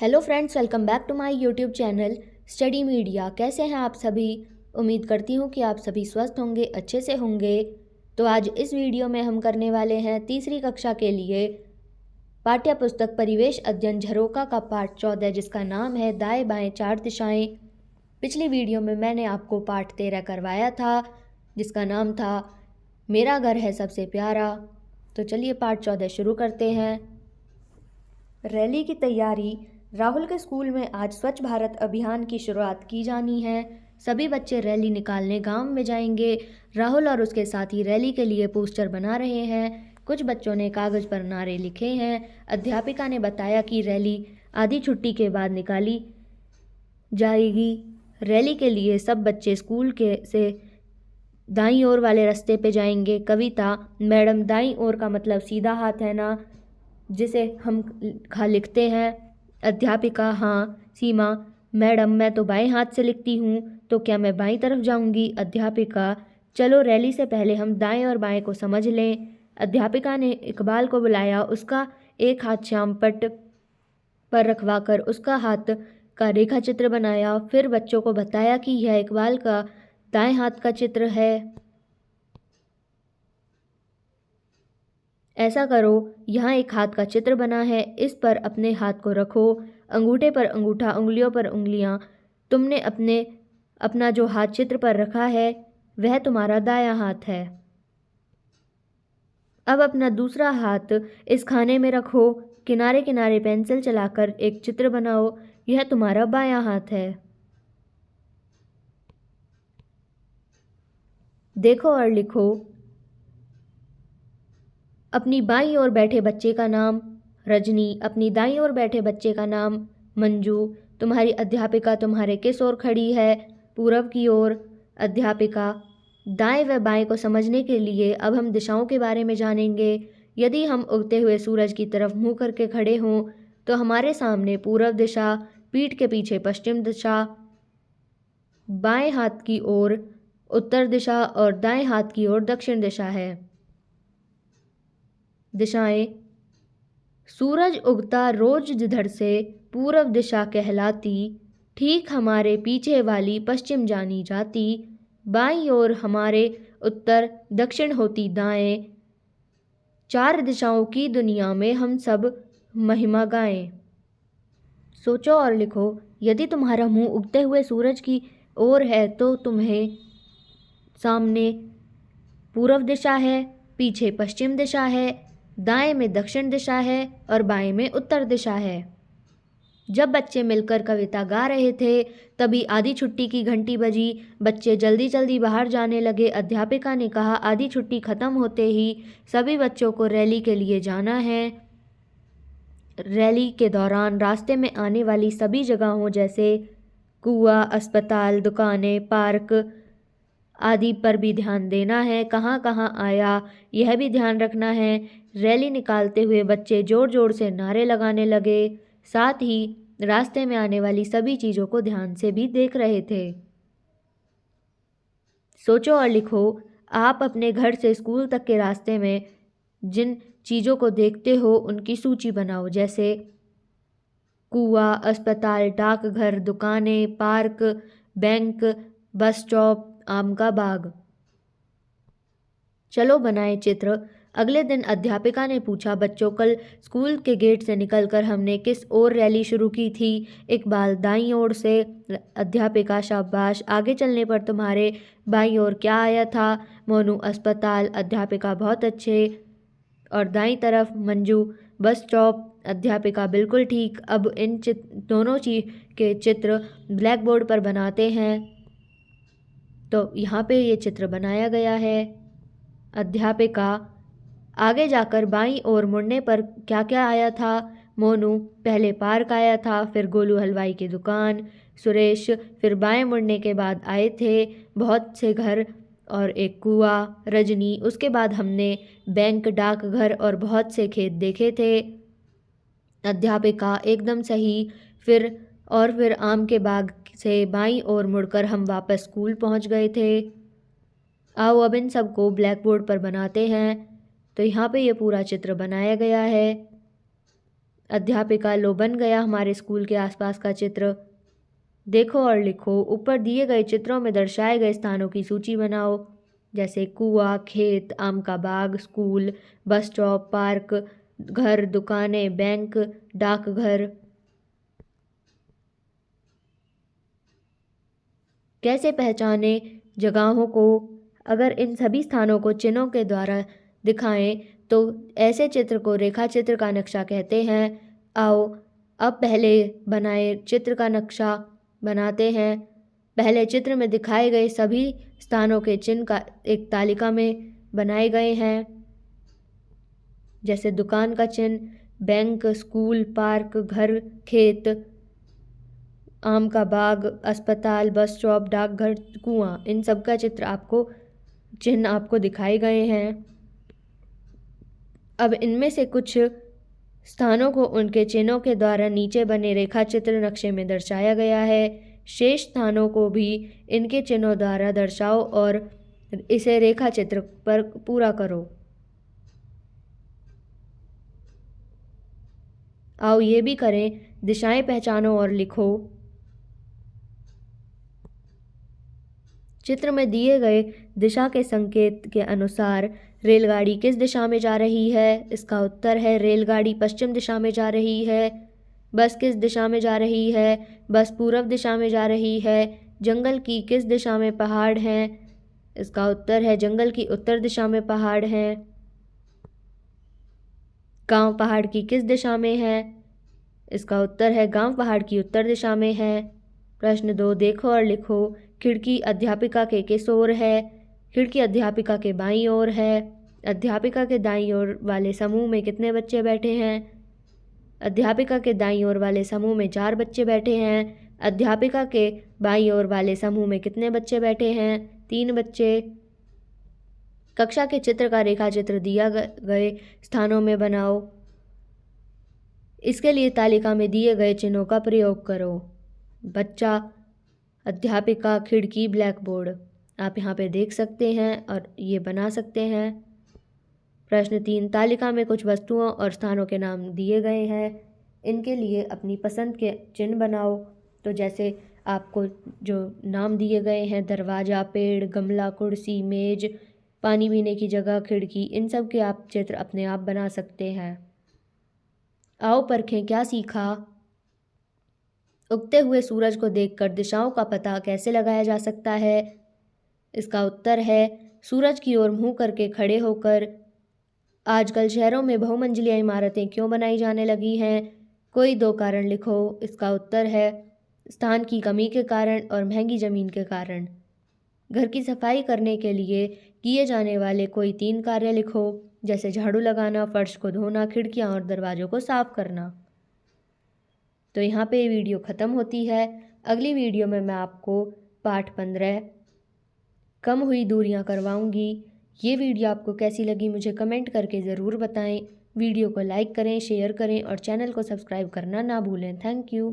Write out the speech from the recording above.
Hello friends, welcome back to my YouTube channel study media. कैसे हैं आप सभी? उम्मीद करती हूँ कि आप सभी स्वस्थ होंगे, अच्छे से होंगे। तो आज इस वीडियो में हम करने वाले हैं तीसरी कक्षा के लिए पाठ्य पुस्तक परिवेश अध्ययन झरोका का पाठ 14, जिसका नाम है दाएं बाएं चार दिशाएं। पिछली वीडियो में मैंने आपको पाठ 13 करवाया था, जिसका नाम था मेरा घर है सबसे प्यारा। तो चलिए पाठ 14 शुरू करते हैं। रैली की तैयारी। राहुल के स्कूल में आज स्वच्छ भारत अभियान की शुरुआत की जानी है। सभी बच्चे रैली निकालने गांव में जाएंगे। राहुल और उसके साथी रैली के लिए पोस्टर बना रहे हैं। कुछ बच्चों ने कागज पर नारे लिखे हैं। अध्यापिका ने बताया कि रैली आधी छुट्टी के बाद निकाली जाएगी। रैली के लिए सब बच्चे स्कूल के से दाईं ओर वाले रास्ते पे जाएंगे। कविता: मैडम, दाईं ओर का मतलब सीधा हाथ है ना, जिसे हम लिखते हैं। अध्यापिका: हाँ। सीमा: मैडम, मैं तो बाएं हाथ से लिखती हूँ, तो क्या मैं बाईं तरफ जाऊँगी? अध्यापिका: चलो रैली से पहले हम दाएं और बाएं को समझ लें। अध्यापिका ने इकबाल को बुलाया। उसका एक हाथ श्याम पट्ट पर रखवाकर उसका हाथ का रेखा चित्र बनाया। फिर बच्चों को बताया कि यह इकबाल का दाएं हाथ का चित्र है। ऐसा करो, यहाँ एक हाथ का चित्र बना है, इस पर अपने हाथ को रखो। अंगूठे पर अंगूठा, उंगलियों पर उंगलियां। तुमने अपना जो हाथ चित्र पर रखा है वह तुम्हारा दायां हाथ है। अब अपना दूसरा हाथ इस खाने में रखो। किनारे किनारे पेंसिल चलाकर एक चित्र बनाओ। यह तुम्हारा बायां हाथ है। देखो और लिखो। अपनी बाईं ओर बैठे बच्चे का नाम रजनी। अपनी दाईं ओर बैठे बच्चे का नाम मंजू। तुम्हारी अध्यापिका तुम्हारे किस ओर खड़ी है? पूरब की ओर। अध्यापिका: दाएं व बाएं को समझने के लिए अब हम दिशाओं के बारे में जानेंगे। यदि हम उगते हुए सूरज की तरफ मुंह करके खड़े हों तो हमारे सामने पूरब दिशा, पीठ के पीछे पश्चिम दिशा, बाएं हाथ की ओर उत्तर दिशा और दाएं हाथ की ओर दक्षिण दिशा है। दिशाएं: सूरज उगता रोज जिधर से पूरब दिशा कहलाती, ठीक हमारे पीछे वाली पश्चिम जानी जाती। बाईं ओर हमारे उत्तर, दक्षिण होती दाएं। चार दिशाओं की दुनिया में हम सब महिमा गाएं। सोचो और लिखो। यदि तुम्हारा मुंह उगते हुए सूरज की ओर है तो तुम्हें सामने पूर्व दिशा है, पीछे पश्चिम दिशा है, दाएं में दक्षिण दिशा है और बाएं में उत्तर दिशा है। जब बच्चे मिलकर कविता गा रहे थे तभी आधी छुट्टी की घंटी बजी। बच्चे जल्दी जल्दी बाहर जाने लगे। अध्यापिका ने कहा, आधी छुट्टी खत्म होते ही सभी बच्चों को रैली के लिए जाना है। रैली के दौरान रास्ते में आने वाली सभी जगहों जैसे कुआं, अस्पताल, दुकानें, पार्क आदि पर भी ध्यान देना है। कहाँ कहाँ आया यह भी ध्यान रखना है। रैली निकालते हुए बच्चे जोर जोर से नारे लगाने लगे। साथ ही रास्ते में आने वाली सभी चीज़ों को ध्यान से भी देख रहे थे। सोचो और लिखो। आप अपने घर से स्कूल तक के रास्ते में जिन चीज़ों को देखते हो उनकी सूची बनाओ, जैसे कुआं, अस्पताल, डाकघर, दुकानें, पार्क, बैंक, बस स्टॉप, आम का बाग। चलो बनाए चित्र। अगले दिन अध्यापिका ने पूछा, बच्चों, कल स्कूल के गेट से निकलकर हमने किस ओर रैली शुरू की थी? इकबाल: दाईं ओर से। अध्यापिका: शाबाश, आगे चलने पर तुम्हारे बाईं ओर क्या आया था? मोनू: अस्पताल। अध्यापिका: बहुत अच्छे। और दाईं तरफ? Manju: bus stop. अध्यापिका: बिल्कुल ठीक। अब इन दोनों के चित्र ब्लैक बोर्ड पर बनाते हैं। तो यहाँ पे ये चित्र बनाया गया है। अध्यापिका: आगे जाकर बाईं ओर मुड़ने पर क्या क्या आया था? मोनू: पहले पार्क आया था, फिर गोलू हलवाई की दुकान। सुरेश: फिर बाएं मुड़ने के बाद आए थे बहुत से घर और एक कुआं। रजनी: उसके बाद हमने बैंक, डाकघर और बहुत से खेत देखे थे। अध्यापिका: एकदम सही। फिर आम के बाग से बाईं ओर मुड़कर हम वापस स्कूल पहुंच गए थे। आओ अब इन सबको ब्लैक बोर्ड पर बनाते हैं। तो यहाँ पे ये पूरा चित्र बनाया गया है। अध्यापिका लो बन गया हमारे स्कूल के आसपास का चित्र। देखो और लिखो। ऊपर दिए गए चित्रों में दर्शाए गए स्थानों की सूची बनाओ, जैसे कुआं, खेत, आम का बाग, स्कूल, बस स्टॉप, पार्क, घर, दुकानें, बैंक, डाकघर। कैसे पहचाने जगहों को? अगर इन सभी स्थानों को चिन्हों के द्वारा दिखाएं तो ऐसे चित्र को रेखा चित्र का नक्शा कहते हैं। आओ अब पहले बनाए चित्र का नक्शा बनाते हैं। पहले चित्र में दिखाए गए सभी स्थानों के चिन्ह का एक तालिका में बनाए गए हैं, जैसे दुकान का चिन्ह, बैंक, स्कूल, पार्क, घर, खेत, आम का बाग, अस्पताल, बस स्टॉप, डाकघर, कुआं। इन सब का चिन्ह आपको दिखाए गए हैं। अब इनमें से कुछ स्थानों को उनके चिन्हों के द्वारा नीचे बने रेखा चित्र नक्शे में दर्शाया गया है। शेष स्थानों को भी इनके चिन्हों द्वारा दर्शाओ और इसे रेखा चित्र पर पूरा करो। आओ ये भी करें। दिशाएं पहचानो और लिखो। चित्र में दिए गए दिशा के संकेत के अनुसार रेलगाड़ी किस दिशा में जा रही है? इसका उत्तर है रेलगाड़ी पश्चिम दिशा में जा रही है। बस किस दिशा में जा रही है? बस पूर्व दिशा में जा रही है। जंगल की किस दिशा में पहाड़ हैं? इसका उत्तर है जंगल की उत्तर दिशा में पहाड़ हैं। गांव पहाड़ की किस दिशा में है? इसका उत्तर है गांव पहाड़ की उत्तर दिशा में है। प्रश्न 2, देखो और लिखो। खिड़की अध्यापिका के किस ओर है? खिड़की अध्यापिका के बाईं ओर है। अध्यापिका के दाईं ओर वाले समूह में कितने बच्चे बैठे हैं? अध्यापिका के दाईं ओर वाले समूह में 4 बच्चे बैठे हैं। अध्यापिका के बाईं ओर वाले समूह में कितने बच्चे बैठे हैं? 3 बच्चे। कक्षा के चित्र का रेखा चित्र दिया गए स्थानों में बनाओ। इसके लिए तालिका में दिए गए चिन्हों का प्रयोग करो। बच्चा, अध्यापिका, खिड़की, ब्लैक बोर्ड। आप यहाँ पे देख सकते हैं और ये बना सकते हैं। प्रश्न 3, तालिका में कुछ वस्तुओं और स्थानों के नाम दिए गए हैं। इनके लिए अपनी पसंद के चिन्ह बनाओ। तो जैसे आपको जो नाम दिए गए हैं, दरवाज़ा, पेड़, गमला, कुर्सी, मेज, पानी पीने की जगह, खिड़की, इन सब के आप चित्र अपने आप बना सकते हैं। आओ परखें क्या सीखा। उगते हुए सूरज को देखकर दिशाओं का पता कैसे लगाया जा सकता है? इसका उत्तर है सूरज की ओर मुंह करके खड़े होकर। आजकल शहरों में बहुमंजिली इमारतें क्यों बनाई जाने लगी हैं? कोई 2 कारण लिखो। इसका उत्तर है स्थान की कमी के कारण और महंगी ज़मीन के कारण। घर की सफाई करने के लिए किए जाने वाले कोई 3 कार्य लिखो, जैसे झाड़ू लगाना, फर्श को धोना, खिड़कियाँ और दरवाज़ों को साफ करना। तो यहाँ पे वीडियो ख़त्म होती है। अगली वीडियो में मैं आपको पाठ 15 कम हुई दूरियाँ करवाऊँगी। ये वीडियो आपको कैसी लगी मुझे कमेंट करके ज़रूर बताएं। वीडियो को लाइक करें, शेयर करें और चैनल को सब्सक्राइब करना ना भूलें। Thank you.